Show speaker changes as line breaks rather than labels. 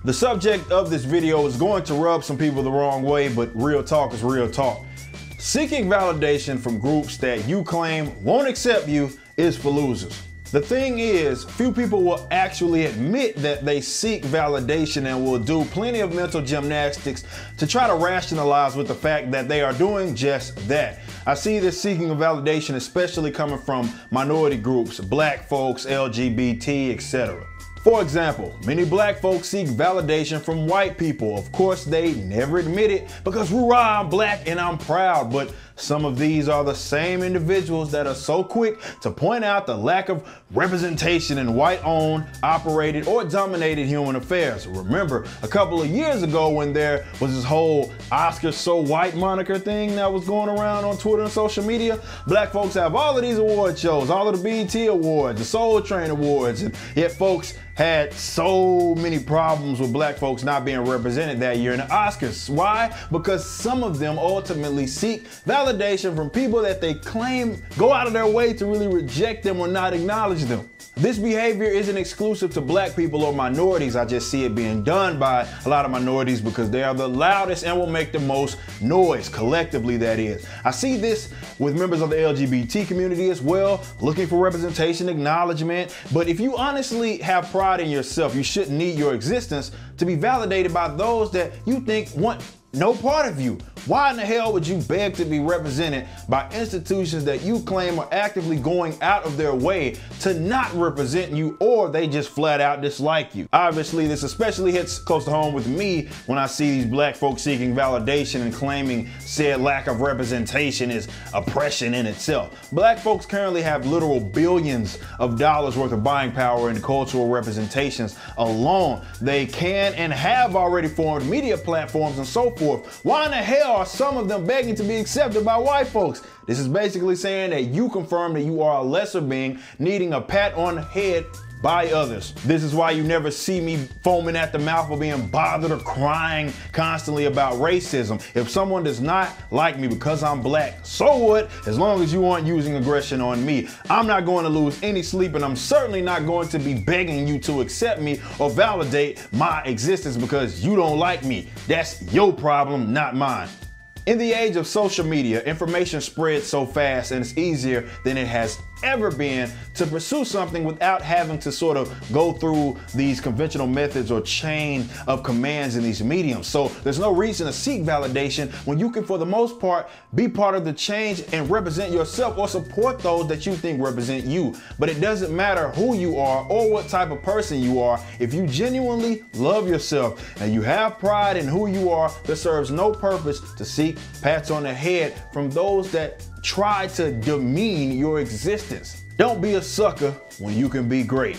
The subject of this video is going to rub some people the wrong way, but real talk is real talk. Seeking validation from groups that you claim won't accept you is for losers. The thing is, few people will actually admit that they seek validation and will do plenty of mental gymnastics to try to rationalize with the fact that they are doing just that. I see this seeking of validation especially coming from minority groups, black folks, LGBT, etc. For example, many black folks seek validation from white people. Of course, they never admit it because hoorah, I'm black and I'm proud. But some of these are the same individuals that are so quick to point out the lack of representation in white-owned, operated, or dominated human affairs. Remember, a couple of years ago when there was this whole Oscar so white moniker thing that was going around on Twitter and social media, black folks have all of these award shows, all of the BET Awards, the Soul Train Awards, and yet folks had so many problems with black folks not being represented that year in the Oscars. Why? Because some of them ultimately seek validation from people that they claim go out of their way to really reject them or not acknowledge them. This behavior isn't exclusive to black people or minorities. I just see it being done by a lot of minorities because they are the loudest and will make the most noise, collectively that is. I see this with members of the LGBT community as well, looking for representation, acknowledgement. But if you honestly have pride in yourself, you shouldn't need your existence to be validated by those that you think want no part of you. Why in the hell would you beg to be represented by institutions that you claim are actively going out of their way to not represent you, or they just flat out dislike you? Obviously, this especially hits close to home with me when I see these black folks seeking validation and claiming said lack of representation is oppression in itself. Black folks currently have literal billions of dollars worth of buying power in cultural representations alone. They can and have already formed media platforms and so forth. Why in the hell are some of them begging to be accepted by white folks? This is basically saying that you confirm that you are a lesser being needing a pat on the head by others. This is why you never see me foaming at the mouth or being bothered or crying constantly about racism. If someone does not like me because I'm black, so what? As long as you aren't using aggression on me. I'm not going to lose any sleep, and I'm certainly not going to be begging you to accept me or validate my existence because you don't like me. That's your problem, not mine. In the age of social media, information spreads so fast and it's easier than it has ever been to pursue something without having to sort of go through these conventional methods or chain of commands in these mediums. So there's no reason to seek validation when you can, for the most part, be part of the change and represent yourself or support those that you think represent you. But it doesn't matter who you are or what type of person you are. If you genuinely love yourself and you have pride in who you are, there serves no purpose to seek pats on the head from those that try to demean your existence. Don't be a sucker when you can be great.